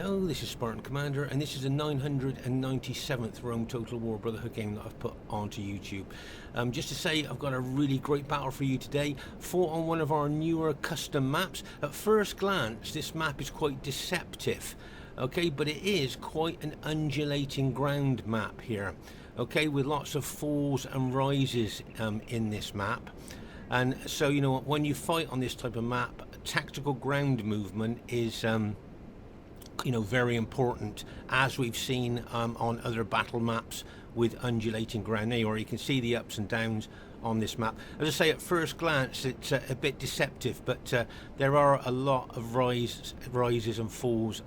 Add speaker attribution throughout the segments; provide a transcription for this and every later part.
Speaker 1: Hello, this is Spartan Commander, and this is the 997th Rome Total War Brotherhood game that I've put onto YouTube. Just to say, I've got a really great battle for you today. Fought on one of our newer custom maps. At first glance, this map is quite deceptive, okay, but it is quite an undulating ground map here, okay, with lots of falls and rises in this map. And so, you know, when you fight on this type of map, tactical ground movement is you know, very important, as we've seen on other battle maps with undulating ground. There you can see the ups and downs on this map. As I say, at first glance it's a bit deceptive, but there are a lot of rises and falls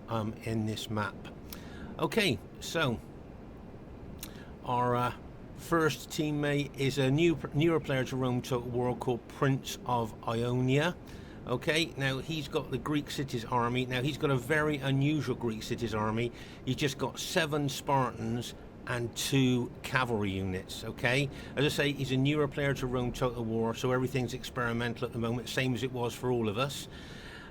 Speaker 1: in this map. Okay, so our first teammate is a newer player to Rome Total War called Prince of Ionia. Okay, now he's got the Greek cities army. Now he's got a very unusual Greek cities army. He's just got 7 Spartans and 2 cavalry units. Okay, as I say, he's a newer player to Rome Total War, so everything's experimental at the moment, same as it was for all of us.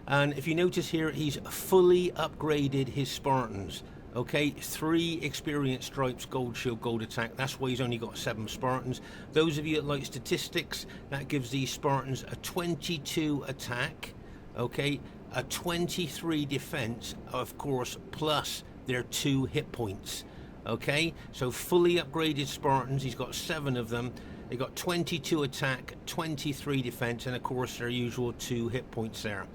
Speaker 1: And if you notice here, he's fully upgraded his Spartans. Okay, 3 experience stripes, gold shield, gold attack. That's why he's only got 7 Spartans. Those of you that like statistics, that gives these Spartans a 22 attack, okay, a 23 defense, of course, plus their 2 hit points. Okay, so fully upgraded Spartans. He's got 7 of them. They got 22 attack, 23 defense, and of course their usual 2 hit points there.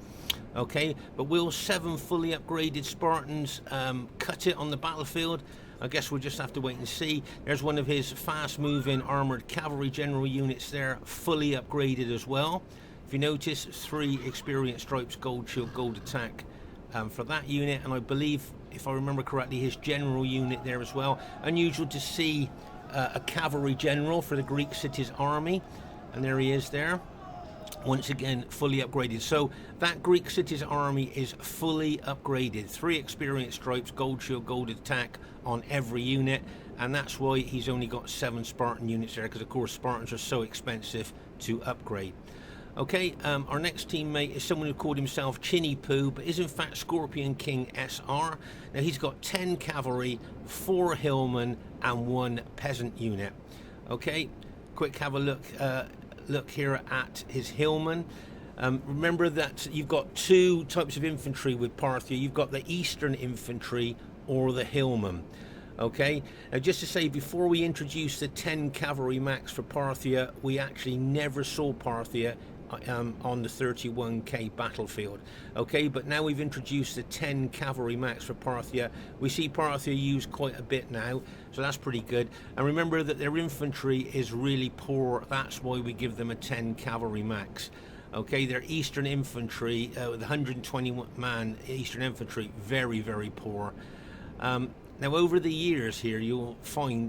Speaker 1: Okay, but will 7 fully upgraded Spartans cut it on the battlefield? I guess we'll just have to wait and see. There's one of his fast-moving armoured cavalry general units there, fully upgraded as well. If you notice, 3 experience stripes, gold shield, gold attack for that unit, and I believe, if I remember correctly, his general unit there as well. Unusual to see a cavalry general for the Greek cities army, and there he is there. Once again, fully upgraded. So that Greek cities army is fully upgraded. 3 experience stripes, gold shield, gold attack on every unit, and that's why he's only got 7 Spartan units there, because of course Spartans are so expensive to upgrade. Okay, our next teammate is someone who called himself Chinny Poo, but is in fact Scorpion King SR. Now he's got 10 cavalry, 4 hillmen, and 1 peasant unit. Okay, quick have a look here at his hillman. Remember that you've got 2 types of infantry with Parthia. You've got the Eastern infantry or the hillman. Okay, now just to say, before we introduced the 10 cavalry max for Parthia, we actually never saw Parthia on the 31k battlefield. Okay, but now we've introduced the 10 cavalry max for Parthia. We see Parthia used quite a bit now, so that's pretty good. And remember that their infantry is really poor. That's why we give them a 10 cavalry max. Okay, their Eastern infantry, with 121 man Eastern infantry, very, very poor. Now over the years here, you'll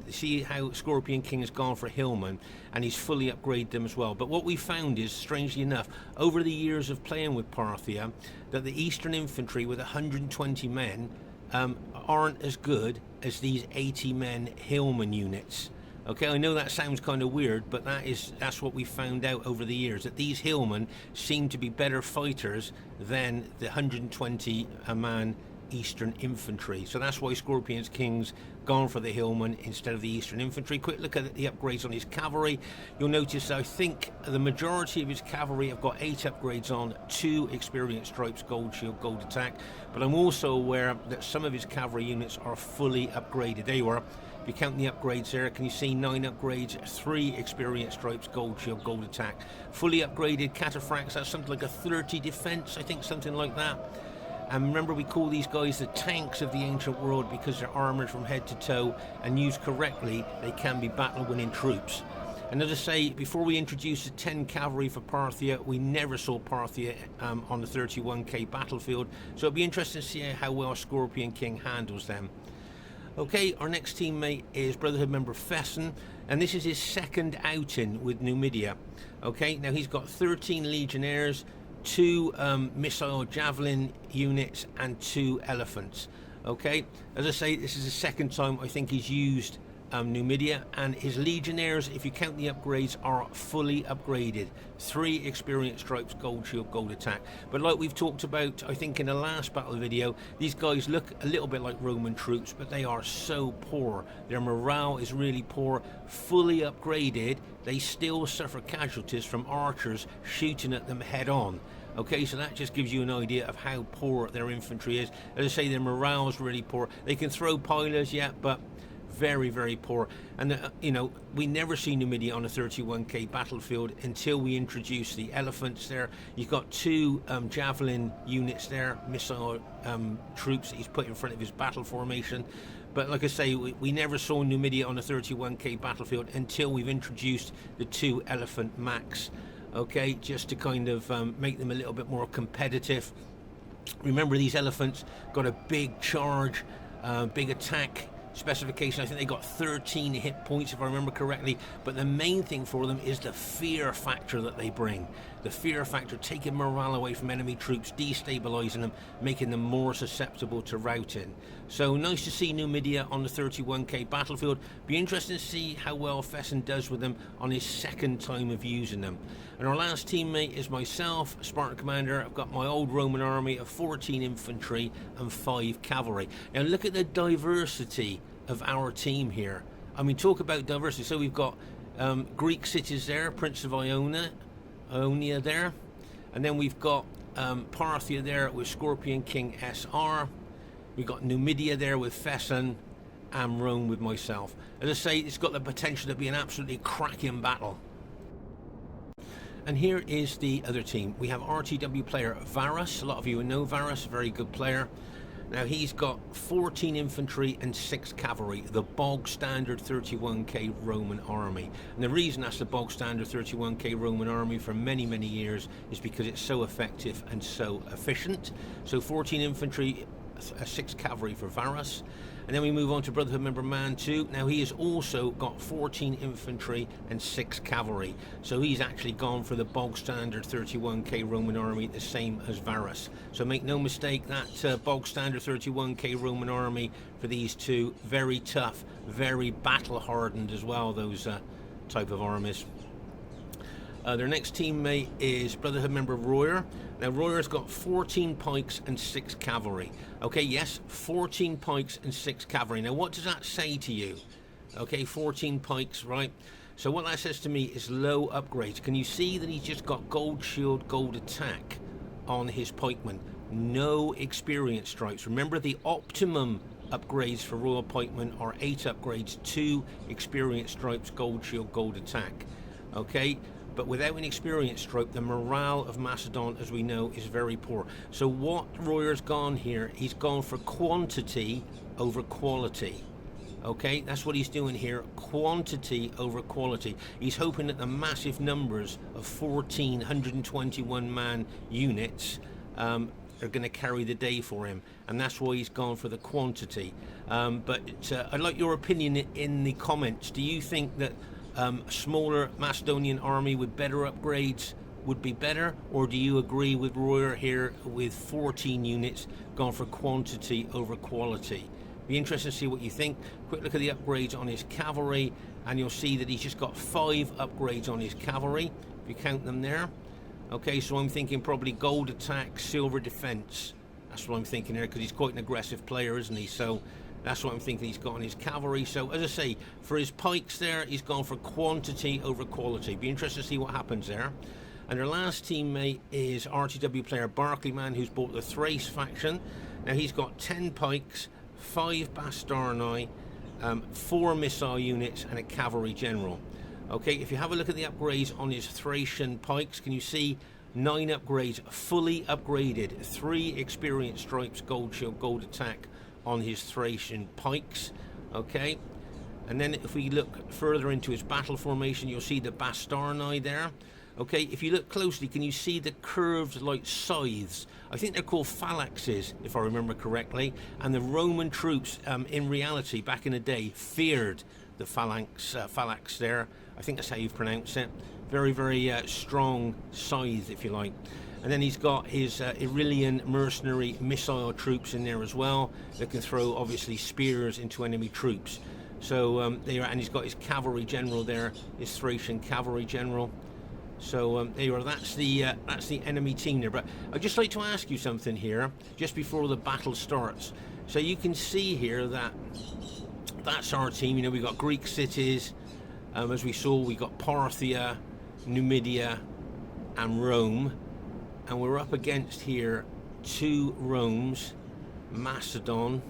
Speaker 1: see how Scorpion King has gone for hillmen, and he's fully upgraded them as well. But what we found is, strangely enough, over the years of playing with Parthia, that the Eastern infantry with 120 men aren't as good as these 80 men hillman units. Okay, I know that sounds kind of weird, but that's what we found out over the years, that these hillmen seem to be better fighters than the 120 man Eastern infantry. So that's why Scorpion King's gone for the hillman instead of the Eastern infantry. Quick look at the upgrades on his cavalry. You'll notice I think the majority of his cavalry have got 8 upgrades on, 2 experience stripes, gold shield, gold attack, but I'm also aware that some of his cavalry units are fully upgraded. There you are. If you count the upgrades there, can you see 9 upgrades, 3 experience stripes, gold shield, gold attack, fully upgraded cataphracts. That's something like a 30 defense, I think, something like that. And remember, we call these guys the tanks of the ancient world because they're armoured from head to toe, and used correctly, they can be battle-winning troops. And as I say, before we introduced the 10 cavalry for Parthia, we never saw Parthia on the 31k battlefield, so it'll be interesting to see how well Scorpion King handles them. Okay, our next teammate is Brotherhood member Fesen, and this is his 2nd outing with Numidia. Okay, now he's got 13 legionnaires, 2 missile javelin units, and 2 elephants. Okay, as I say, this is the 2nd time I think he's used Numidia, and his legionnaires, if you count the upgrades, are fully upgraded. 3 experience stripes, gold shield, gold attack. But like we've talked about, I think in the last battle video, these guys look a little bit like Roman troops, but they are so poor. Their morale is really poor. Fully upgraded, they still suffer casualties from archers shooting at them head on. Okay, so that just gives you an idea of how poor their infantry is. As I say, their morale is really poor. They can throw pilers, yeah, but very, very poor. And you know, we never see Numidia on a 31k battlefield until we introduce the elephants there. You've got 2 javelin units there, missile troops that he's put in front of his battle formation. But like I say, we never saw Numidia on a 31k battlefield until we've introduced the 2 elephant max. Okay, just to kind of make them a little bit more competitive. Remember, these elephants got a big charge, big attack specification. I think they got 13 hit points, if I remember correctly. But the main thing for them is the fear factor that they bring. The fear factor, taking morale away from enemy troops, destabilizing them, making them more susceptible to routing. So nice to see Numidia on the 31k battlefield. Be interesting to see how well Fesen does with them on his second time of using them. And our last teammate is myself, Spartan Commander. I've got my old Roman army of 14 infantry and 5 cavalry. Now look at the diversity of our team here. I mean, talk about diversity. So we've got Greek cities there, Prince of Ionia there, and then we've got Parthia there with Scorpion King SR. We've got Numidia there with Fesen, and Rome with myself. As I say, it's got the potential to be an absolutely cracking battle. And here is the other team. We have RTW player Varus. A lot of you know Varus, a very good player. Now he's got 14 infantry and 6 cavalry, the bog standard 31k Roman army. And the reason that's the bog standard 31k Roman army for many, many years is because it's so effective and so efficient. So 14 infantry, 6 cavalry for Varus. And then we move on to Brotherhood member Mantu. Now he has also got 14 infantry and 6 cavalry. So he's actually gone for the bog standard 31k Roman army, the same as Varus. So make no mistake, that bog standard 31k Roman army for these two, very tough, very battle hardened as well, those type of armies. Their next teammate is Brotherhood member Royer. Now Royer's got 14 pikes and 6 cavalry. Okay, yes, 14 pikes and 6 cavalry. Now what does that say to you? Okay, 14 pikes, right? So what that says to me is low upgrades. Can you see that he's just got gold shield, gold attack on his pikemen? No experience stripes. Remember, the optimum upgrades for Royal pikemen are 8 upgrades, 2 experience stripes, gold shield, gold attack. Okay, but without an experience stripe, the morale of Macedon, as we know, is very poor. So what Royer's gone here, he's gone for quantity over quality. Okay, that's what he's doing here, quantity over quality. He's hoping that the massive numbers of 1,121 man units are going to carry the day for him, and that's why he's gone for the quantity. But I'd like your opinion in the comments. Do you think that a smaller Macedonian army with better upgrades would be better, or do you agree with Royer here with 14 units gone for quantity over quality? Be interested to see what you think. Quick look at the upgrades on his cavalry, and you'll see that he's just got 5 upgrades on his cavalry, if you count them there. Okay, so I'm thinking probably gold attack, silver defense. That's what I'm thinking there, because he's quite an aggressive player, isn't he? So that's what I'm thinking he's got on his cavalry. So as I say, for his pikes there, he's gone for quantity over quality. Be interested to see what happens there. And our last teammate is RTW player Barclayman, who's bought the Thrace faction. Now he's got 10 pikes, 5 bastarnae, 4 missile units, and a cavalry general. Okay, if you have a look at the upgrades on his Thracian pikes, can you see 9 upgrades, fully upgraded, 3 experience stripes, gold shield, gold attack on his Thracian pikes. Okay, and then if we look further into his battle formation, you'll see the bastarnae there. Okay, if you look closely, can you see the curved like scythes? I think they're called phalanxes, if I remember correctly. And the Roman troops, in reality, back in the day, feared the phalanx there. I think that's how you pronounce it. Very, very strong scythe, if you like. And then he's got his Irillian mercenary missile troops in there as well that can throw, obviously, spears into enemy troops. So there, and he's got his cavalry general there, his Thracian cavalry general. So there, that's the enemy team there. But I'd just like to ask you something here, just before the battle starts. So you can see here that that's our team. You know, we've got Greek cities, as we saw. We got Parthia, Numidia, and Rome, and we're up against here 2 Romes, Macedon,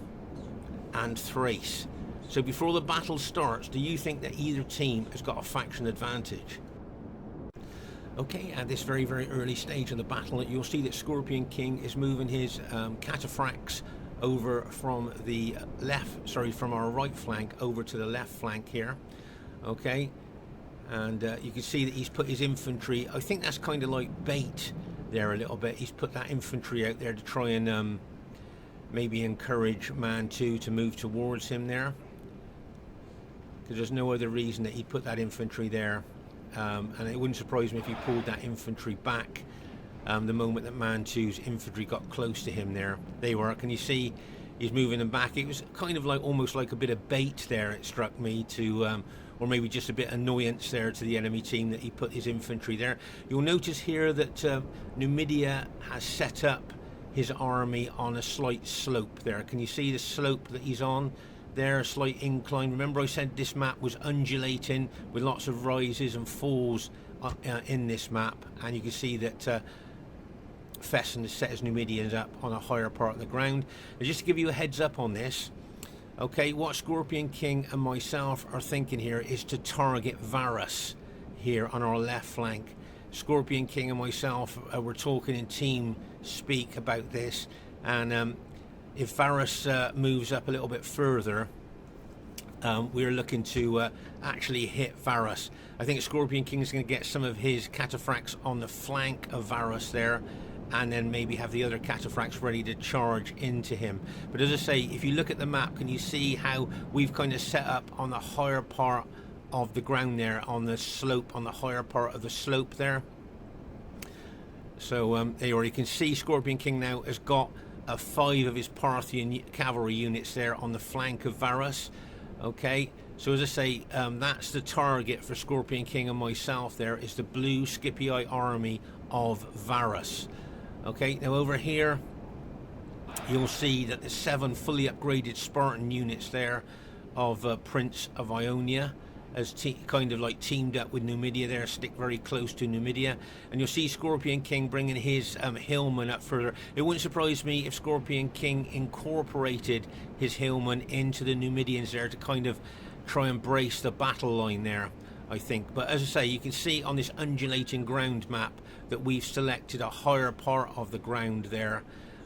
Speaker 1: and Thrace. So before the battle starts, do you think that either team has got a faction advantage? Okay, at this very, very early stage of the battle, you'll see that Scorpion King is moving his cataphracts over from the left, from our right flank over to the left flank here. Okay, and you can see that he's put his infantry, I think that's kind of like bait there a little bit. He's put that infantry out there to try and maybe encourage Mantu to move towards him there, because there's no other reason that he put that infantry there, and it wouldn't surprise me if he pulled that infantry back the moment that Mantu's infantry got close to him there. They were, can you see he's moving them back? It was kind of like almost like a bit of bait there, it struck me, to or maybe just a bit of annoyance there to the enemy team that he put his infantry there. You'll notice here that Numidia has set up his army on a slight slope there. Can you see the slope that he's on there, a slight incline? Remember I said this map was undulating with lots of rises and falls in this map, and you can see that Fesen has set his Numidians up on a higher part of the ground. Now, just to give you a heads up on this, okay, what Scorpion King and myself are thinking here is to target Varus here on our left flank. Scorpion King and myself were talking in team speak about this, and if Varus moves up a little bit further, we're looking to actually hit Varus. I think Scorpion King is going to get some of his cataphracts on the flank of Varus there, and then maybe have the other cataphracts ready to charge into him. But as I say, if you look at the map, can you see how we've kind of set up on the higher part of the ground there, on the slope, on the higher part of the slope there? So there you can see Scorpion King now has got 5 of his Parthian cavalry units there on the flank of Varus. Okay, so as I say, that's the target for Scorpion King and myself there, is the blue Scipii army of Varus. Okay, now over here you'll see that the 7 fully upgraded Spartan units there of Prince of Ionia has kind of like teamed up with Numidia there, stick very close to Numidia, and you'll see Scorpion King bringing his hillman up further. It wouldn't surprise me if Scorpion King incorporated his hillman into the Numidians there to kind of try and brace the battle line there, I think. But as I say, you can see on this undulating ground map that we've selected a higher part of the ground there,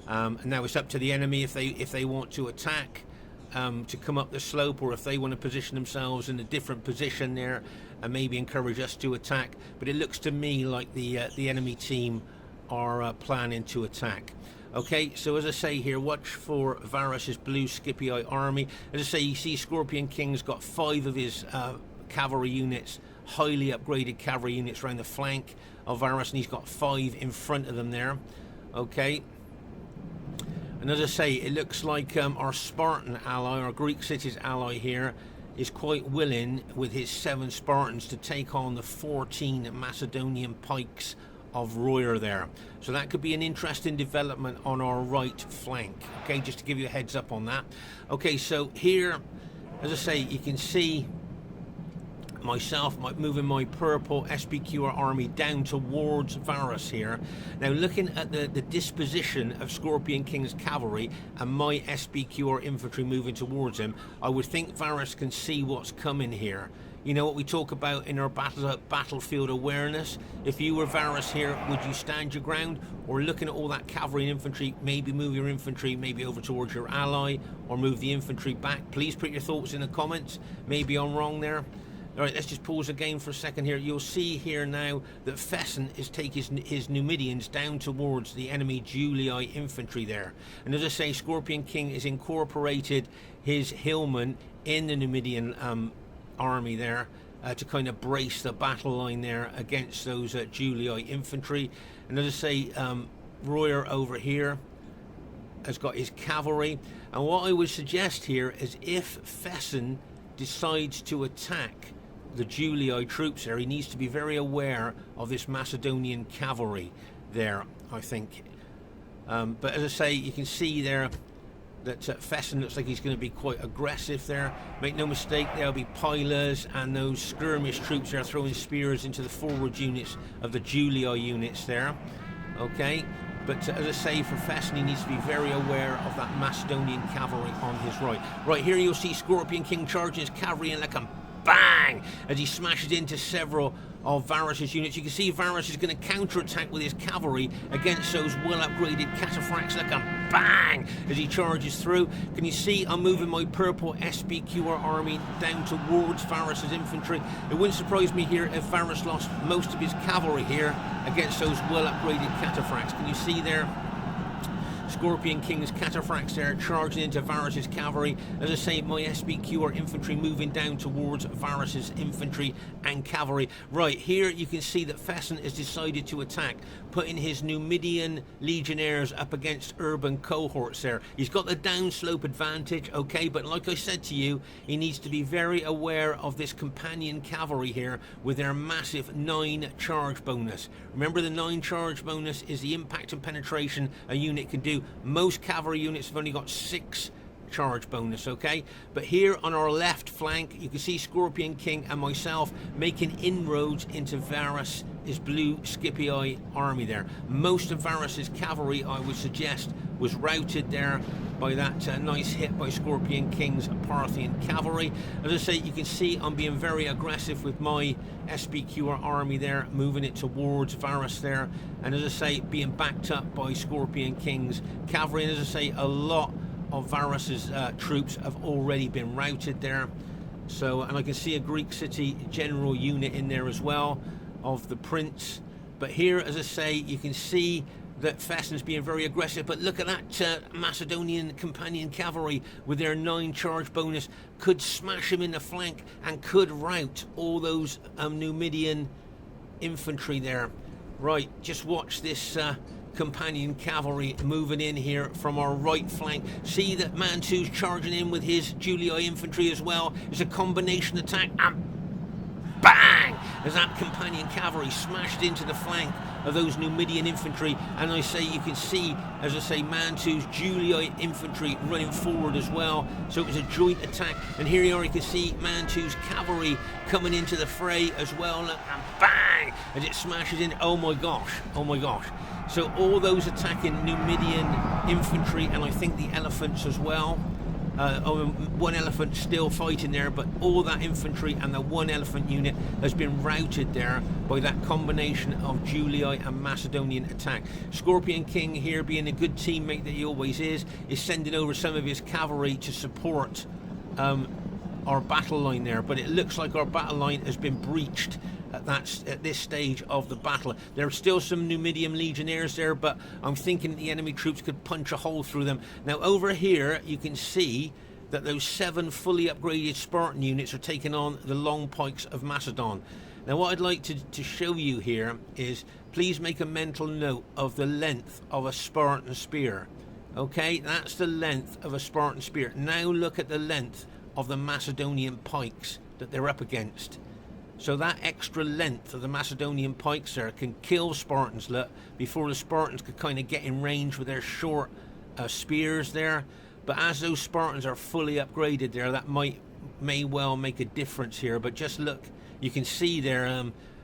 Speaker 1: and now it's up to the enemy if they want to attack, to come up the slope, or if they want to position themselves in a different position there and maybe encourage us to attack. But it looks to me like the enemy team are planning to attack. Okay, so as I say here, watch for Varus's blue Scipii army. As I say, you see Scorpion King's got 5 of his cavalry units, highly upgraded cavalry units around the flank of Varus, and he's got 5 in front of them there. Okay, and as I say, it looks like our Spartan ally, our Greek cities ally here, is quite willing with his 7 Spartans to take on the 14 Macedonian pikes of Royer there. So that could be an interesting development on our right flank. Okay, just to give you a heads up on that. Okay, so here, as I say, you can see myself moving my purple SPQR army down towards Varus here. Now looking at the disposition of Scorpion King's cavalry and my SPQR infantry moving towards him, I would think Varus can see what's coming here. You know what we talk about in our battlefield awareness? If you were Varus here, would you stand your ground? Or looking at all that cavalry and infantry, maybe move your infantry maybe over towards your ally, or move the infantry back? Please put your thoughts in the comments. Maybe I'm wrong there. Alright, let's just pause again for a second here. You'll see here now that Fesen is taking his Numidians down towards the enemy Julii infantry there. And as I say, Scorpion King has incorporated his hillman in the Numidian army there to kind of brace the battle line there against those Julii infantry. And as I say, Royer over here has got his cavalry. And what I would suggest here is if Fesen decides to attack the Julii troops there, he needs to be very aware of this Macedonian cavalry there, I think. But as I say, you can see there that Fesen looks like he's going to be quite aggressive there. Make no mistake, there'll be pilers and those skirmish troops there throwing spears into the forward units of the Julii units there. Okay, but as I say, for Fesen, he needs to be very aware of that Macedonian cavalry on his right. Right here, you'll see Scorpion King charging his cavalry in like a bang as he smashes into several of Varus's units. You can see Varus is going to counterattack with his cavalry against those well-upgraded cataphracts like a bang as he charges through. Can you see I'm moving my purple SPQR army down towards Varus's infantry? It wouldn't surprise me here if Varus lost most of his cavalry here against those well-upgraded cataphracts. Can you see there? Scorpion King's cataphracts there charging into Varus's cavalry. As I say, my SPQR infantry moving down towards Varus's infantry and cavalry. Right, here you can see that Fesen has decided to attack, putting his Numidian legionnaires up against urban cohorts there. He's got the downslope advantage, okay, but like I said to you, he needs to be very aware of this companion cavalry here with their massive 9 charge bonus. Remember, the 9 charge bonus is the impact and penetration a unit can do. Most cavalry units have only got 6 charge bonus, okay? But here on our left flank, you can see Scorpion King and myself making inroads into Varus' blue Scipii army there. Most of Varus's cavalry, I would suggest, was routed there by that nice hit by Scorpion King's Parthian cavalry. As I say, you can see I'm being very aggressive with my SPQR army there, moving it towards Varus there, and as I say, being backed up by Scorpion King's cavalry. And as I say, a lot of Varus's troops have already been routed there. So, and I can see a Greek city general unit in there as well of the prince. But here, as I say, you can see that Fesen's being very aggressive, but look at that Macedonian companion cavalry with their 9 charge bonus could smash him in the flank and could rout all those Numidian infantry there. Right, just watch this companion cavalry moving in here from our right flank. See that Mantu's charging in with his Julii infantry as well. It's a combination attack, and bang! As that companion cavalry smashed into the flank of those Numidian infantry, and I say, you can see, as I say, Mantu's Julii infantry running forward as well. So it was a joint attack, and here you are, you can see Mantu's cavalry coming into the fray as well, and bang! As it smashes in. Oh my gosh, oh my gosh. So all those attacking Numidian infantry, and I think the elephants as well. One elephant still fighting there, but all that infantry and the 1 elephant unit has been routed there by that combination of Julii and Macedonian attack. Scorpion King here, being a good teammate that he always is sending over some of his cavalry to support our battle line there, but it looks like our battle line has been breached at this stage of the battle. There are still some Numidian legionnaires there, but I'm thinking the enemy troops could punch a hole through them. Now over here you can see that those 7 fully upgraded Spartan units are taking on the long pikes of Macedon. Now what I'd like to show you here is, please make a mental note of the length of a Spartan spear. Okay, that's the length of a Spartan spear. Now look at the length of the Macedonian pikes that they're up against. So that extra length of the Macedonian pikes there can kill Spartans, look, before the Spartans could kind of get in range with their short spears there. But as those Spartans are fully upgraded there, that may well make a difference here. But just look, you can see there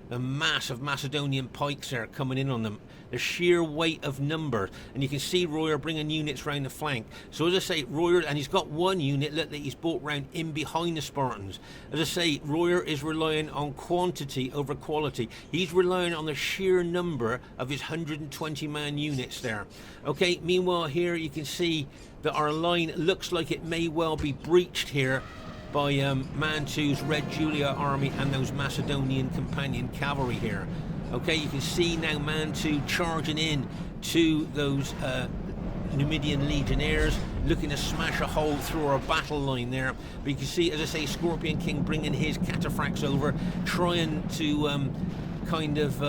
Speaker 1: the mass of Macedonian pikes there coming in on them. The sheer weight of numbers. And you can see Royer bringing units round the flank. So as I say, Royer, and he's got 1 unit, look, that he's brought round in behind the Spartans. As I say, Royer is relying on quantity over quality. He's relying on the sheer number of his 120-man units there. Okay, meanwhile here you can see that our line looks like it may well be breached here by Mantu's Red Julia army and those Macedonian companion cavalry here. Okay, you can see now Mantu charging in to those Numidian legionnaires, looking to smash a hole through our battle line there. But you can see, as I say, Scorpion King bringing his cataphracts over, trying to kind of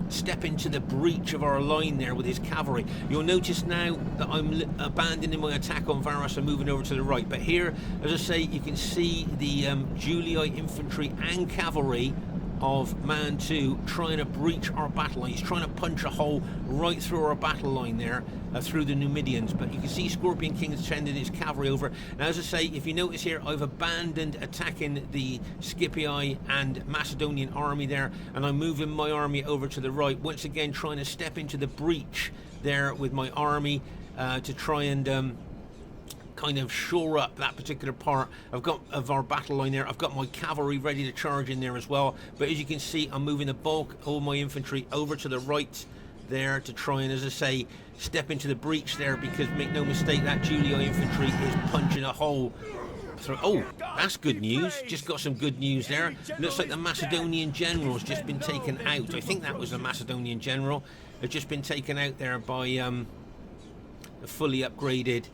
Speaker 1: step into the breach of our line there with his cavalry. You'll notice now that I'm abandoning my attack on Varus and moving over to the right. But here, as I say, you can see the Julii infantry and cavalry of Mantu trying to breach our battle line. He's trying to punch a hole right through our battle line there, through the Numidians. But you can see Scorpion King is sending his cavalry over. Now, as I say, if you notice here, I've abandoned attacking the Scipii and Macedonian army there, and I'm moving my army over to the right, once again trying to step into the breach there with my army to try and kind of shore up that particular part of our battle line there. I've got my cavalry ready to charge in there as well, but as you can see, I'm moving the bulk of all my infantry over to the right there to try and, as I say, step into the breach there, because make no mistake, that Julii infantry is punching a hole through. Oh, that's good news. Just got some good news there. Looks like the Macedonian general's just been taken out. I think that was the Macedonian general. It's just been taken out there by a fully upgraded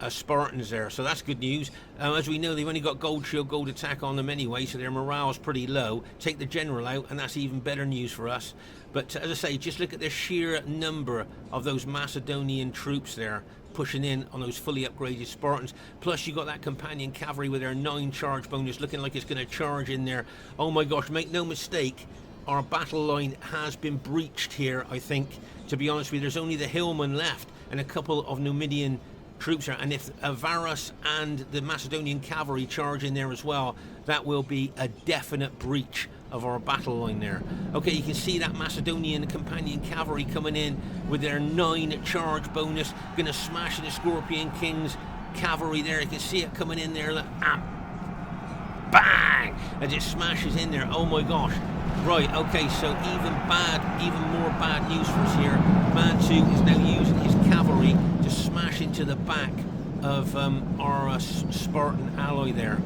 Speaker 1: Spartans there, so that's good news. As we know, they've only got gold shield, gold attack on them anyway, so their morale's pretty low. Take the general out and that's even better news for us. But as I say, just look at the sheer number of those Macedonian troops there pushing in on those fully upgraded Spartans. Plus you got that companion cavalry with their 9 charge bonus, looking like it's going to charge in there. Oh my gosh, make no mistake, our battle line has been breached here, I think. To be honest with you, there's only the hillmen left and a couple of Numidian troops are, and if Varus and the Macedonian cavalry charge in there as well, that will be a definite breach of our battle line there. Okay, you can see that Macedonian companion cavalry coming in with their 9 charge bonus, gonna smash the Scorpion King's cavalry there. You can see it coming in there, bang, as it smashes in there. Oh my gosh. Right, okay, so even more bad news for us here. Mantu is now using his cavalry to smash into the back of our Spartan ally there.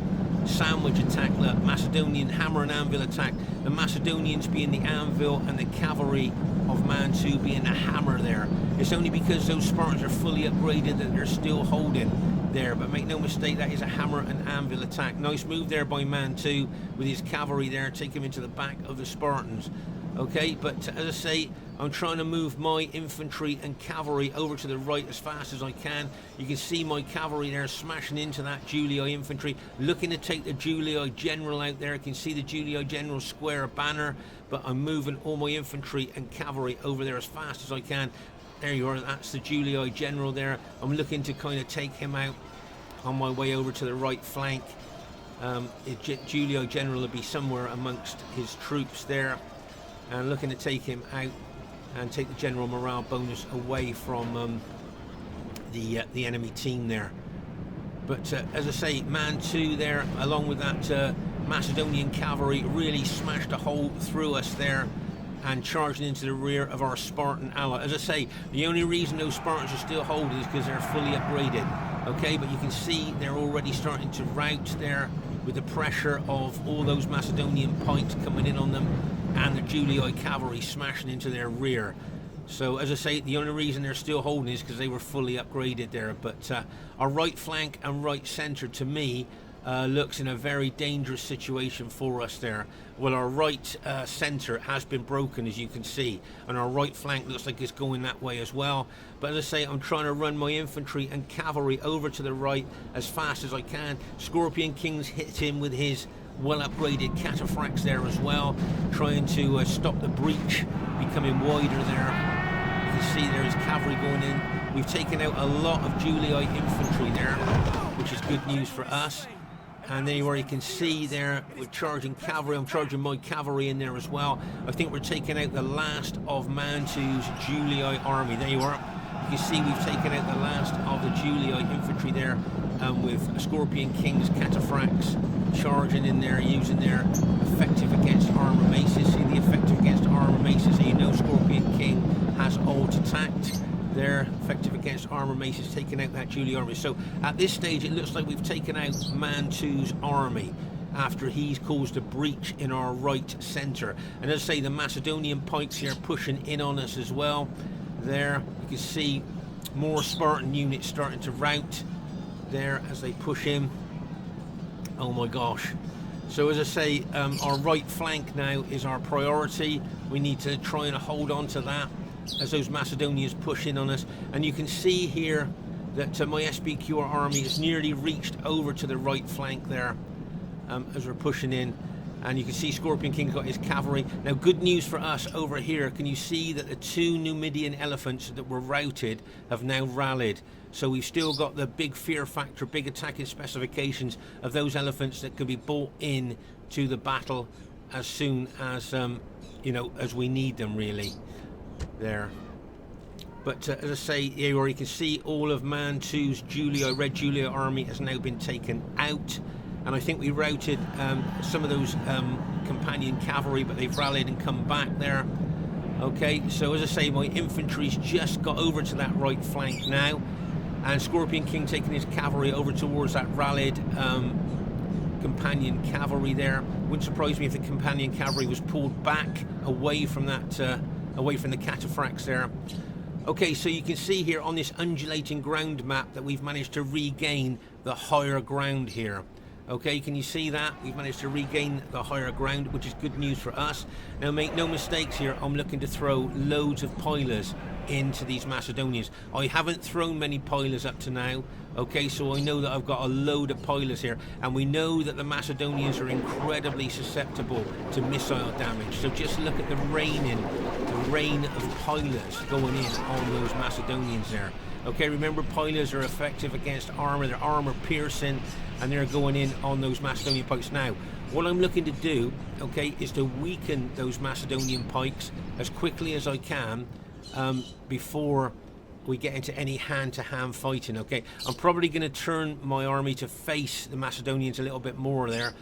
Speaker 1: Sandwich attack, the Macedonian hammer and anvil attack. The Macedonians being the anvil and the cavalry of Mantu being the hammer there. It's only because those Spartans are fully upgraded that they're still holding there, but make no mistake, that is a hammer and anvil attack. Nice move there by Mantu with his cavalry there, take him into the back of the Spartans. Okay, but as I say, I'm trying to move my infantry and cavalry over to the right as fast as I can. You can see my cavalry there smashing into that Julii infantry, looking to take the Julii general out there. You can see the Julii general square a banner, but I'm moving all my infantry and cavalry over there as fast as I can. There you are, that's the Julii general there. I'm looking to kind of take him out on my way over to the right flank. Julii general will be somewhere amongst his troops there, and looking to take him out and take the general morale bonus away from the enemy team there. But as I say, Mantu there, along with that Macedonian cavalry, really smashed a hole through us there and charging into the rear of our Spartan ally. As I say, the only reason those Spartans are still holding is because they're fully upgraded. Okay, but you can see they're already starting to rout there with the pressure of all those Macedonian pikes coming in on them and the Julii cavalry smashing into their rear. So as I say, the only reason they're still holding is because they were fully upgraded there. But our right flank and right centre, to me, looks in a very dangerous situation for us there. Well, our right centre has been broken, as you can see, and our right flank looks like it's going that way as well. But as I say, I'm trying to run my infantry and cavalry over to the right as fast as I can. Scorpion King's hit him with his well upgraded cataphracts there as well, trying to stop the breach becoming wider there. You can see there is cavalry going in. We've taken out a lot of Julii infantry there, which is good news for us. And there you are, you can see there, we're charging cavalry. I'm charging my cavalry in there as well. I think we're taking out the last of Mantu's Julii army. There you are. You can see we've taken out the last of the Julii infantry there, with Scorpion King's cataphracts charging in there, using their effective against armor maces. See the effective against armor maces, so you know Scorpion King has alt attacked. They're effective against armor maces, taking out that Julii army. So at this stage, it looks like we've taken out Mantu's army after he's caused a breach in our right centre. And as I say, the Macedonian pikes here pushing in on us as well. There, you can see more Spartan units starting to rout there as they push in. Oh my gosh. So as I say, our right flank now is our priority. We need to try and hold on to that as those Macedonians push in on us. And you can see here that my SBQR army has nearly reached over to the right flank there as we're pushing in. And you can see Scorpion King's got his cavalry. Now, good news for us over here. Can you see that the 2 Numidian elephants that were routed have now rallied? So we've still got the big fear factor, big attacking specifications of those elephants that could be brought in to the battle as soon as, you know, as we need them, really. There. But as I say, here where you can see all of Mantu's Red Julia army has now been taken out. And I think we routed some of those companion cavalry, but they've rallied and come back there. Okay, so as I say, my infantry's just got over to that right flank now. And Scorpion King taking his cavalry over towards that rallied companion cavalry there. Wouldn't surprise me if the companion cavalry was pulled back away from that, away from the cataphracts there. Okay, so you can see here on this undulating ground map that we've managed to regain the higher ground here. Okay, can you see that? We've managed to regain the higher ground, which is good news for us. Now, make no mistakes here, I'm looking to throw loads of pilers into these Macedonians. I haven't thrown many pilers up to now. Okay, so I know that I've got a load of pilers here, and we know that the Macedonians are incredibly susceptible to missile damage. So just look at the rain of pilers going in on those Macedonians there. Okay, remember, pilers are effective against armor. They're armor piercing, and they're going in on those Macedonian pikes. Now, what I'm looking to do, okay, is to weaken those Macedonian pikes as quickly as I can before we get into any hand-to-hand fighting. Okay, I'm probably going to turn my army to face the Macedonians a little bit more there.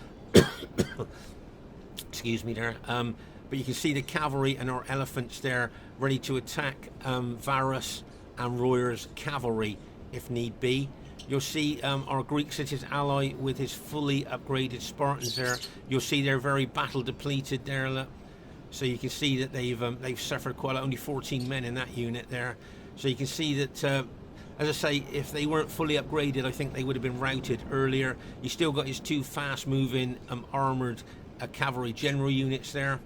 Speaker 1: Excuse me there. But you can see the cavalry and our elephants there ready to attack Varus and Royer's cavalry if need be. You'll see our Greek cities ally with his fully upgraded Spartans there. You'll see they're very battle depleted there. Look. So you can see that they've suffered quite a lot, only 14 men in that unit there. So you can see that, as I say, if they weren't fully upgraded, I think they would have been routed earlier. You still got his 2 fast-moving armoured cavalry general units there.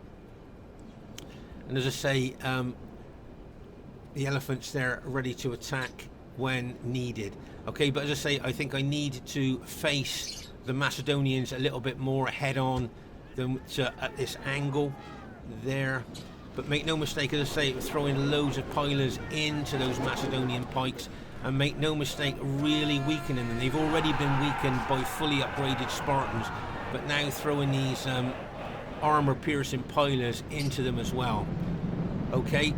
Speaker 1: And as I say, the elephants there are ready to attack when needed. Okay, but as I say, I think I need to face the Macedonians a little bit more head-on than at this angle there. But make no mistake, as I say, throwing loads of pilers into those Macedonian pikes, and make no mistake, really weakening them. They've already been weakened by fully upgraded Spartans, but now throwing these armor-piercing pilers into them as well. Okay,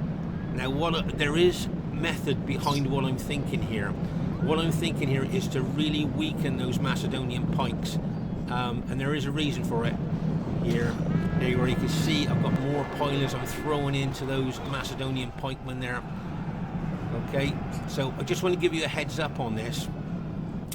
Speaker 1: now there is method behind what I'm thinking here. What I'm thinking here is to really weaken those Macedonian pikes, and there is a reason for it here. There where you can see I've got more pilers I'm throwing into those Macedonian pikemen there. Okay, so I just want to give you a heads up on this.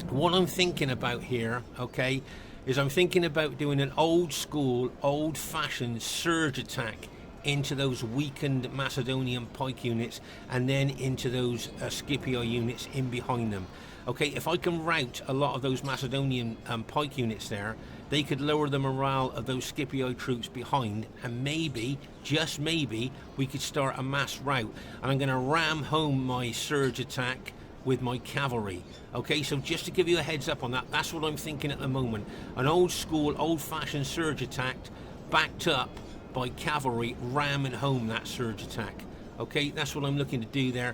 Speaker 1: What I'm thinking about here, okay, is I'm thinking about doing an old school, old-fashioned surge attack into those weakened Macedonian pike units, and then into those Scipio units in behind them. Okay, if I can rout a lot of those Macedonian pike units there, they could lower the morale of those Scipio troops behind, and maybe, just maybe, we could start a mass rout. And I'm going to ram home my surge attack with my cavalry. Okay, so just to give you a heads up on that, that's what I'm thinking at the moment. An old school, old-fashioned surge attack backed up by cavalry ramming home that surge attack. Okay, that's what I'm looking to do there.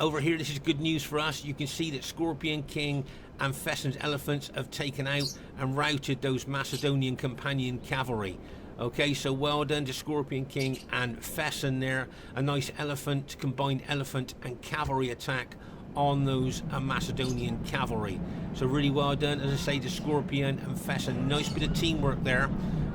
Speaker 1: Over here, this is good news for us. You can see that Scorpion King and Fesen's elephants have taken out and routed those Macedonian companion cavalry. Okay, so well done to Scorpion King and Fesen there. A nice combined elephant and cavalry attack on those Macedonian cavalry. So really well done, as I say, to Scorpion and Fesen. Nice bit of teamwork there.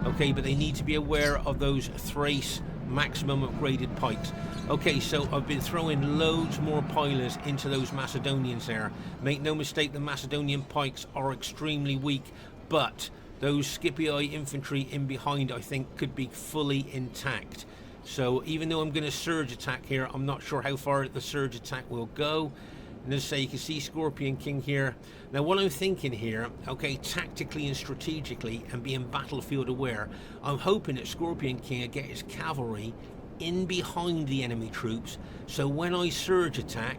Speaker 1: Okay, but they need to be aware of those Thrace maximum upgraded pikes. Okay, so I've been throwing loads more pilers into those Macedonians there. Make no mistake, the Macedonian pikes are extremely weak, but those Scipii infantry in behind, I think, could be fully intact. So even though I'm going to surge attack here, I'm not sure how far the surge attack will go. And as I say, you can see Scorpion King here. Now what I'm thinking here, okay, tactically and strategically and being battlefield aware, I'm hoping that Scorpion King will get his cavalry in behind the enemy troops, so when I surge attack,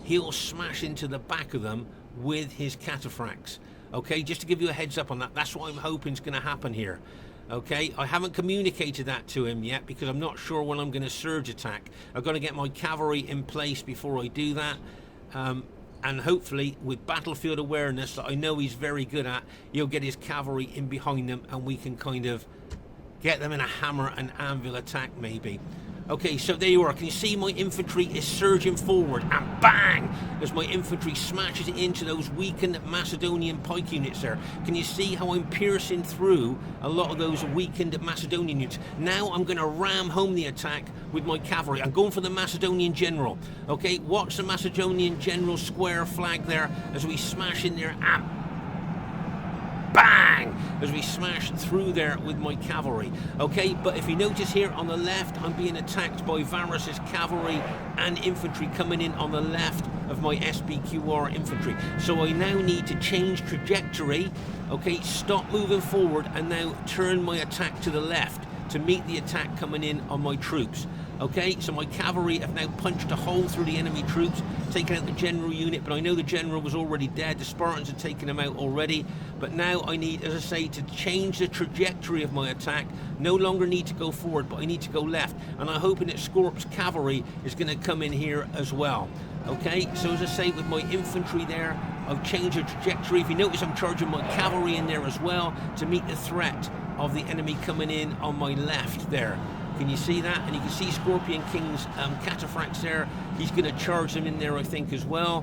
Speaker 1: he'll smash into the back of them with his cataphracts. Okay, just to give you a heads up on that, that's what I'm hoping is going to happen here. Okay, I haven't communicated that to him yet because I'm not sure when I'm going to surge attack. I've got to get my cavalry in place before I do that. And hopefully with battlefield awareness that I know he's very good at, he'll get his cavalry in behind them and we can kind of get them in a hammer and anvil attack maybe. Okay, so there you are. Can you see my infantry is surging forward, and bang, as my infantry smashes into those weakened Macedonian pike units there. Can you see how I'm piercing through a lot of those weakened Macedonian units? Now I'm going to ram home the attack with my cavalry. I'm going for the Macedonian general. Okay, watch the Macedonian general square flag there as we smash in there, and bang, as we smash through there with my cavalry. Okay, but if you notice here on the left, I'm being attacked by Varus's cavalry and infantry coming in on the left of my SBQR infantry. So I now need to change trajectory. Okay, stop moving forward and now turn my attack to the left to meet the attack coming in on my troops. Okay, so my cavalry have now punched a hole through the enemy troops, taken out the general unit, but I know the general was already dead. The Spartans had taken him out already. But now I need, as I say, to change the trajectory of my attack. No longer need to go forward, but I need to go left. And I'm hoping that Scorp's cavalry is going to come in here as well. Okay, so as I say, with my infantry there, I've changed the trajectory. If you notice, I'm charging my cavalry in there as well to meet the threat of the enemy coming in on my left there. Can you see that? And you can see Scorpion King's cataphracts there. He's going to charge them in there, I think, as well.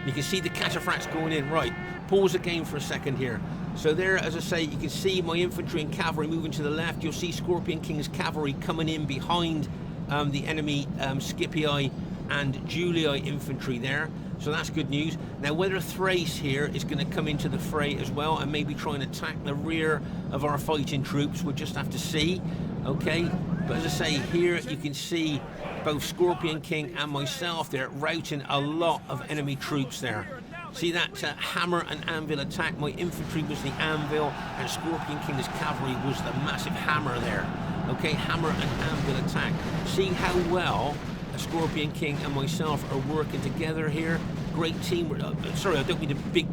Speaker 1: You can see the cataphracts going in. Right, pause the game for a second here. So there, as I say, you can see my infantry and cavalry moving to the left. You'll see Scorpion King's cavalry coming in behind the enemy Scipii and Julii infantry there. So that's good news. Now, whether Thrace here is going to come into the fray as well and maybe try and attack the rear of our fighting troops, we'll just have to see. Okay, but as I say, here you can see both Scorpion King and myself there routing a lot of enemy troops there. See that hammer and anvil attack? My infantry was the anvil and Scorpion King's cavalry was the massive hammer there. Okay, hammer and anvil attack. See how well Scorpion King and myself are working together here. Great teamwork. Sorry, I don't mean to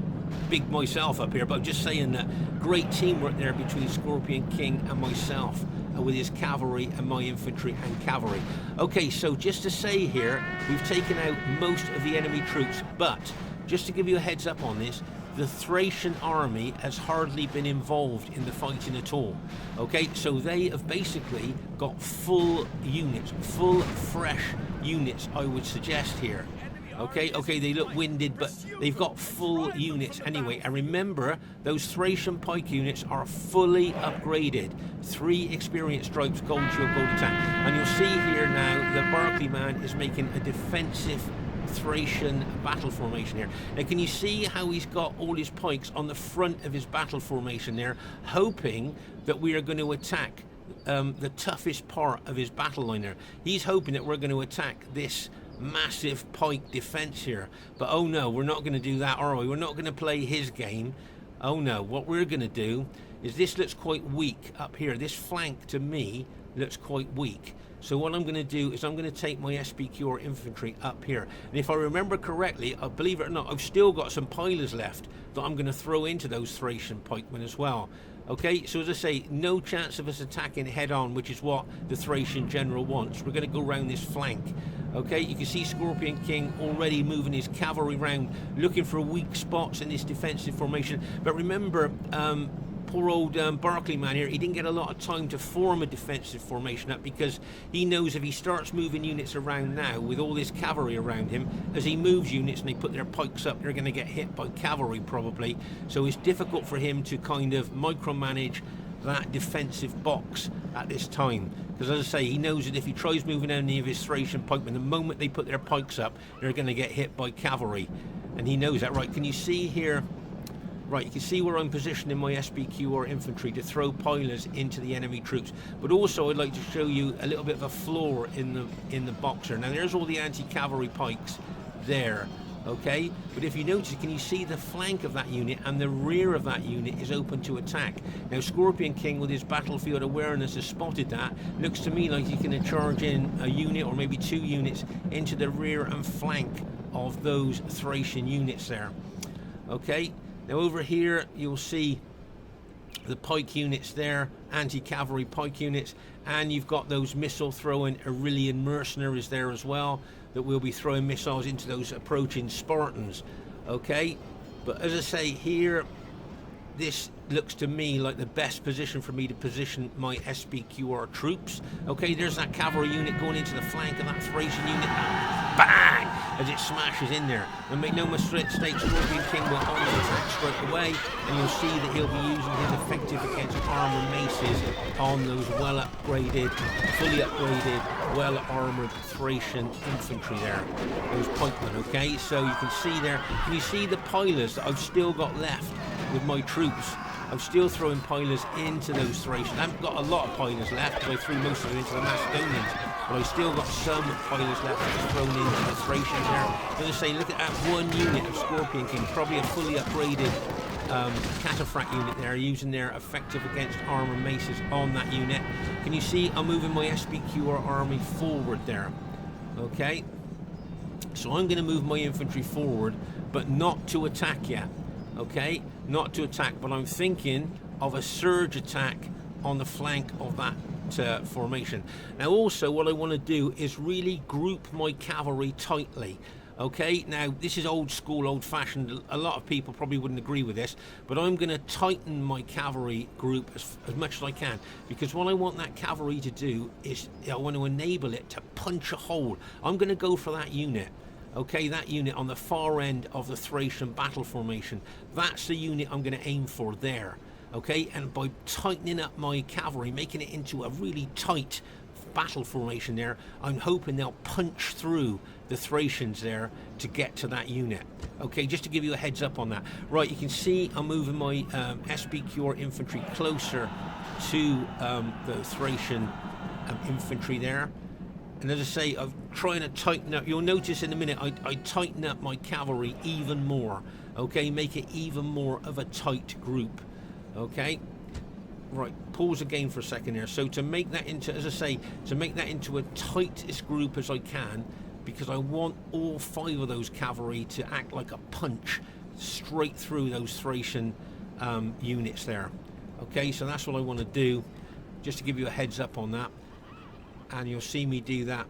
Speaker 1: big myself up here, but I'm just saying that great teamwork there between Scorpion King and myself, with his cavalry and my infantry and cavalry. Okay, so just to say here, we've taken out most of the enemy troops, but just to give you a heads up on this, the Thracian army has hardly been involved in the fighting at all. Okay, so they have basically got full units, full fresh units, I would suggest here. Okay, they look winded, but they've got full units anyway. And remember, those Thracian pike units are fully upgraded. 3 experience stripes, gold shield, gold attack. And you'll see here now that Barclayman is making a defensive Thracian battle formation here. Now, can you see how he's got all his pikes on the front of his battle formation there, hoping that we are going to attack the toughest part of his battle line there. He's hoping that we're going to attack this massive pike defense here, but oh no, we're not going to do that, are we? We're not going to play his game. Oh no, what we're going to do is, this looks quite weak up here. This flank to me looks quite weak. So what I'm going to do is I'm going to take my SBQR infantry up here. And if I remember correctly, believe it or not, I've still got some pilers left that I'm going to throw into those Thracian pikemen as well. Okay, so as I say, no chance of us attacking head on, which is what the Thracian general wants. We're going to go around this flank. Okay, you can see Scorpion King already moving his cavalry around, looking for weak spots in this defensive formation. But remember, poor old Barclayman here, he didn't get a lot of time to form a defensive formation up, because he knows if he starts moving units around now with all this cavalry around him, as he moves units and they put their pikes up, they're going to get hit by cavalry probably. So it's difficult for him to kind of micromanage that defensive box at this time, because as I say, he knows that if he tries moving any of his Thracian pikemen, the moment they put their pikes up, they're going to get hit by cavalry, and he knows that. Right, can you see here? Right, you can see where I'm positioning my SBQR infantry to throw pilers into the enemy troops. But also I'd like to show you a little bit of a flaw in the boxer. Now there's all the anti-cavalry pikes there. Okay, but if you notice, can you see the flank of that unit and the rear of that unit is open to attack? Now Scorpion King with his battlefield awareness has spotted that. Looks to me like he's going to charge in a unit or maybe 2 units into the rear and flank of those Thracian units there. Okay, now over here you'll see the pike units there, anti-cavalry pike units, and you've got those missile throwing Aurelian mercenaries there as well that will be throwing missiles into those approaching Spartans. Okay, but as I say here, this looks to me like the best position for me to position my SBQR troops. Okay, there's that cavalry unit going into the flank of that Thracian unit. Bang! As it smashes in there. And make no mistake, Scorpion King will always attack straight away, and you'll see that he'll be using his effective against armor maces on those well upgraded, fully upgraded, well armored Thracian infantry there. Those pikemen, okay? So you can see there, can you see the pilers that I've still got left with my troops? I'm still throwing pilers into those Thracians. I haven't got a lot of pilers left because I threw most of them into the Macedonians, but I've still got some pilers left that's thrown into the Thracians there. As I say, look at that one unit of Scorpion King, probably a fully upgraded cataphract unit there, using their effective against armor maces on that unit. Can you see I'm moving my SBQR army forward there? Okay, so I'm going to move my infantry forward, but not to attack yet. Okay, not to attack, but I'm thinking of a surge attack on the flank of that formation. Now also what I want to do is really group my cavalry tightly. Okay, now this is old school, old fashioned. A lot of people probably wouldn't agree with this, but I'm going to tighten my cavalry group as much as I can, because what I want that cavalry to do is I want to enable it to punch a hole. I'm going to go for that unit. Okay, that unit on the far end of the Thracian battle formation. That's the unit I'm going to aim for there. Okay, and by tightening up my cavalry, making it into a really tight battle formation there, I'm hoping they'll punch through the Thracians there to get to that unit. Okay, just to give you a heads up on that. Right, you can see I'm moving my SBQR infantry closer to the Thracian infantry there. And as I say, I'm trying to tighten up. You'll notice in a minute I tighten up my cavalry even more. Okay, make it even more of a tight group. Okay, right, pause again for a second there. So to make that into, as I say, to make that into a tightest group as I can, because I want all 5 of those cavalry to act like a punch straight through those Thracian units there. Okay, so that's what I want to do, just to give you a heads up on that. And you'll see me do that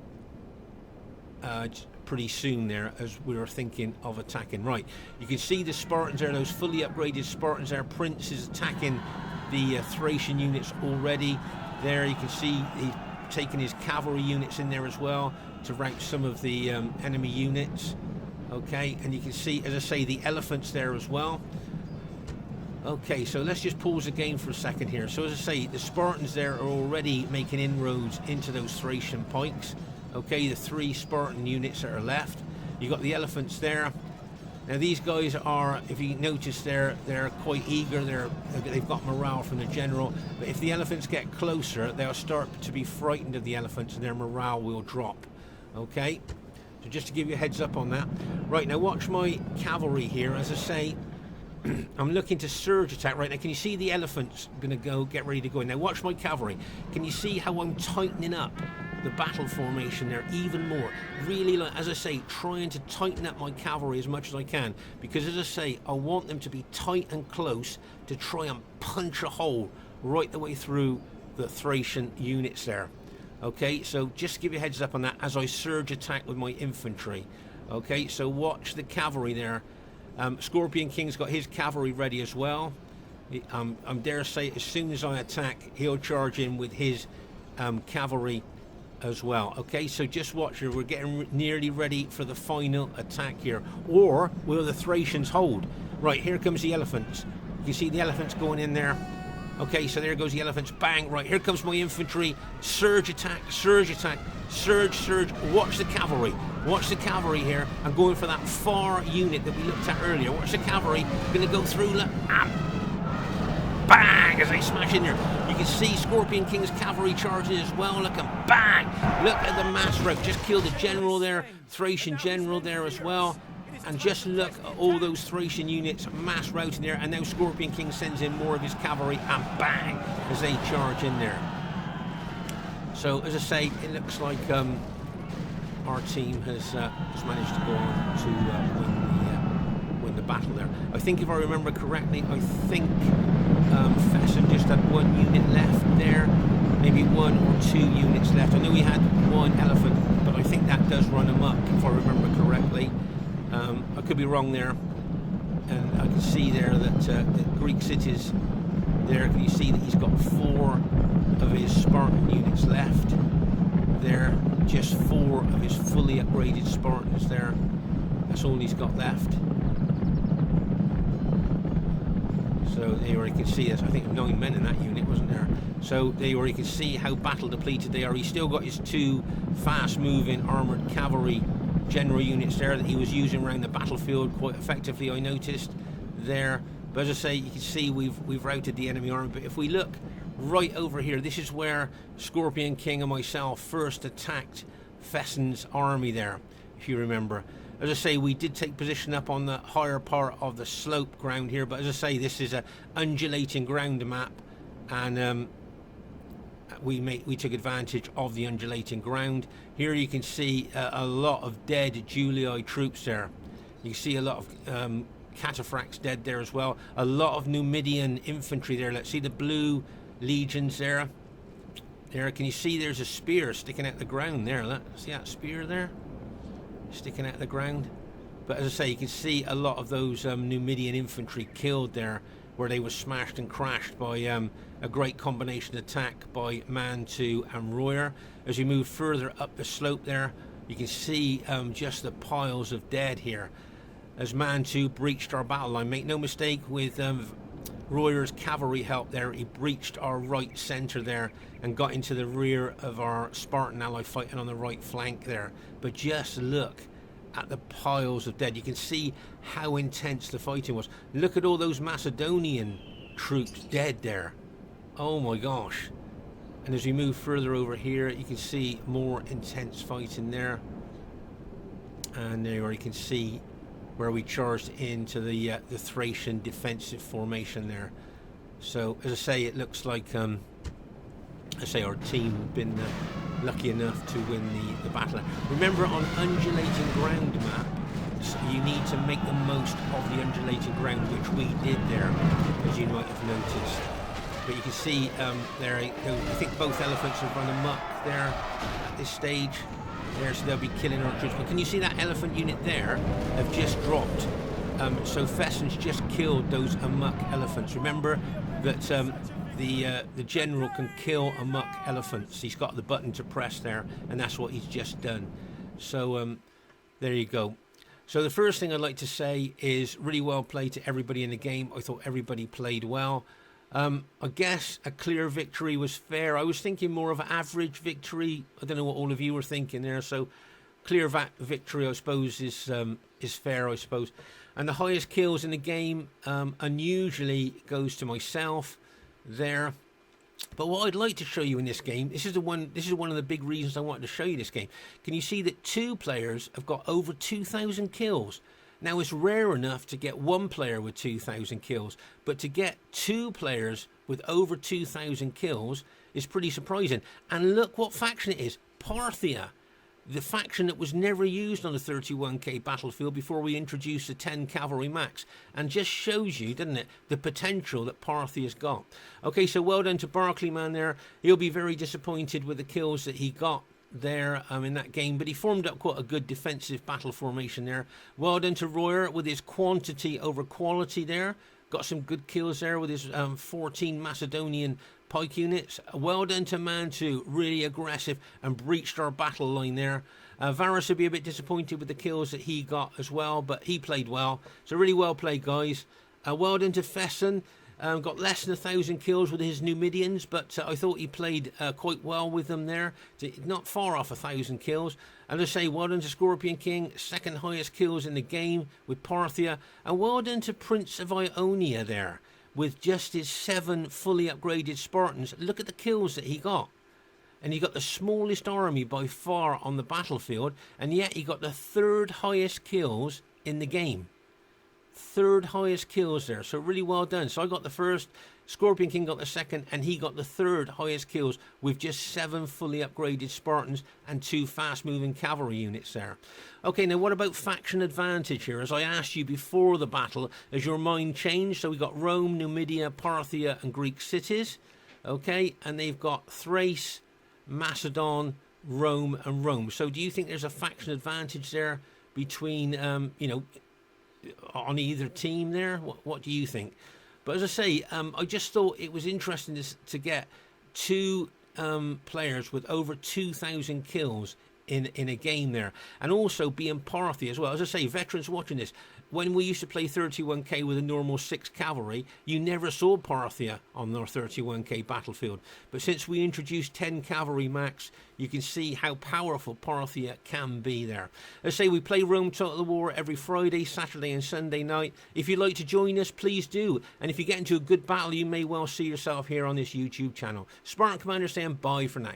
Speaker 1: pretty soon there, as we were thinking of attacking. Right, you can see the Spartans there, those fully upgraded Spartans there. Prince is attacking the Thracian units already. There you can see he's taking his cavalry units in there as well to rank some of the enemy units. Okay, and you can see, as I say, the elephants there as well. Okay, so let's just pause again for a second here. So as I say, the Spartans there are already making inroads into those Thracian pikes. Okay, the 3 Spartan units that are left. You've got the elephants there. Now these guys are, if you notice, they're quite eager. They've got morale from the general. But if the elephants get closer, they'll start to be frightened of the elephants and their morale will drop. Okay, so just to give you a heads up on that. Right, now watch my cavalry here. As I say, I'm looking to surge attack right now. Can you see the elephants going to go, get ready to go? Now watch my cavalry. Can you see how I'm tightening up the battle formation there even more? Really, like, as I say, trying to tighten up my cavalry as much as I can, because as I say, I want them to be tight and close to try and punch a hole right the way through the Thracian units there. Okay, so just to give you a heads up on that as I surge attack with my infantry. Okay, so watch the cavalry there. Scorpion King's got his cavalry ready as well. I dare say as soon as I attack, he'll charge in with his cavalry as well. Okay, so just watch here. We're getting nearly ready for the final attack here. Or will the Thracians hold? Right, here comes the elephants. You see the elephants going in there. Okay, so there goes the elephants. Bang, right, here comes my infantry. Surge attack, surge attack, surge, surge. Watch the cavalry. Watch the cavalry here. I'm going for that far unit that we looked at earlier. Watch the cavalry. Going to go through. Look. Bang, as they smash in there. You can see Scorpion King's cavalry charging as well. Look, and bang. Look at the mass wreck. Just killed the general there. Thracian general there as well. And just look at all those Thracian units mass routing there, and now Scorpion King sends in more of his cavalry, and bang, as they charge in there. So, as I say, it looks like our team has managed to go on to win the battle there. I think, if I remember correctly, I think Fesen just had one unit left there, maybe 1 or 2 units left. I know he had 1 elephant, but I think that does run amok, if I remember correctly. I could be wrong there, and I can see there that the Greek cities there, can you see that he's got 4 of his Spartan units left there, just 4 of his fully upgraded Spartans there, that's all he's got left. So there you already can see this. I think 9 men in that unit, wasn't there? So there you already can see how battle depleted they are. He's still got his 2 fast moving armoured cavalry general units there that he was using around the battlefield quite effectively, I noticed there. But as I say, you can see we've routed the enemy army. But if we look right over here, this is where Scorpion King and myself first attacked Fesen's army there, if you remember. As I say, we did take position up on the higher part of the slope ground here, but as I say, this is a undulating ground map, and we took advantage of the undulating ground. Here you can see a lot of dead Julii troops there. You can see a lot of cataphracts dead there as well. A lot of Numidian infantry there. Let's see the blue legions there. There, can you see there's a spear sticking out the ground there? Look, see that spear there? Sticking out the ground. But as I say, you can see a lot of those Numidian infantry killed there, where they were smashed and crashed by a great combination attack by Mantu and Royer. As you move further up the slope there, you can see just the piles of dead here as Mantu breached our battle line. Make no mistake, with Royer's cavalry help there, he breached our right centre there and got into the rear of our Spartan ally fighting on the right flank there. But just look at the piles of dead. You can see how intense the fighting was. Look at all those Macedonian troops dead there. Oh my gosh. And as we move further over here, you can see more intense fighting there. And there you can see where we charged into the Thracian defensive formation there. So as I say, it looks like our team have been lucky enough to win the battle. Remember, on undulating ground map, you need to make the most of the undulating ground, which we did there, as you might have noticed. But you can see there, I think both elephants have run amok there at this stage. There, so they'll be killing our troops. But can you see that elephant unit there have just dropped? So Fesen's just killed those amok elephants. Remember that the general can kill amok elephants. He's got the button to press there, and that's what he's just done. So there you go. So the first thing I'd like to say is really well played to everybody in the game. I thought everybody played well. I guess a clear victory was fair. I was thinking more of an average victory. I don't know what all of you were thinking there. So clear victory, I suppose, is fair, I suppose. And the highest kills in the game unusually goes to myself there. But what I'd like to show you in this game, this is one of the big reasons I wanted to show you this game. Can you see that 2 players have got over 2,000 kills? Now, it's rare enough to get 1 player with 2,000 kills, but to get 2 players with over 2,000 kills is pretty surprising. And look what faction it is, Parthia, the faction that was never used on the 31k battlefield before we introduced the 10 cavalry max. And just shows you, doesn't it, the potential that Parthia's got. Okay, so well done to Barclayman there. He'll be very disappointed with the kills that he got there in that game, but he formed up quite a good defensive battle formation there. Well done to Royer with his quantity over quality there. Got some good kills there with his 14 Macedonian pike units. Well done to Mantu, really aggressive and breached our battle line there. Varus would be a bit disappointed with the kills that he got as well, but he played well. So really well played, guys. Well done to Fesen. Got less than 1,000 kills with his Numidians, but I thought he played quite well with them there. Not far off 1,000 kills. And I say, well done to Scorpion King, 2nd highest kills in the game with Parthia. And well done to Prince of Ionia there, with just his 7 fully upgraded Spartans. Look at the kills that he got. And he got the smallest army by far on the battlefield, and yet he got the 3rd highest kills in the game. Third highest kills there, so really well done. So I got the first, Scorpion King got the second, and he got the third highest kills with just 7 fully upgraded Spartans and 2 fast moving cavalry units there. Okay, now what about faction advantage here? As I asked you before the battle, has your mind changed? So we got Rome, Numidia, Parthia and Greek cities. Okay, and they've got Thrace, Macedon, Rome and Rome. So do you think there's a faction advantage there between, you know, on either team there? What do you think? But as I say, I just thought it was interesting to get 2 players with over 2,000 kills in a game there, and also being Parthia as well. As I say, veterans watching this, when we used to play 31k with a normal 6 cavalry, you never saw Parthia on our 31k battlefield. But since we introduced 10 cavalry max, you can see how powerful Parthia can be there. As I say, we play Rome Total War every Friday, Saturday and Sunday night. If you'd like to join us, please do. And if you get into a good battle, you may well see yourself here on this YouTube channel. Spartan Commander saying bye for now.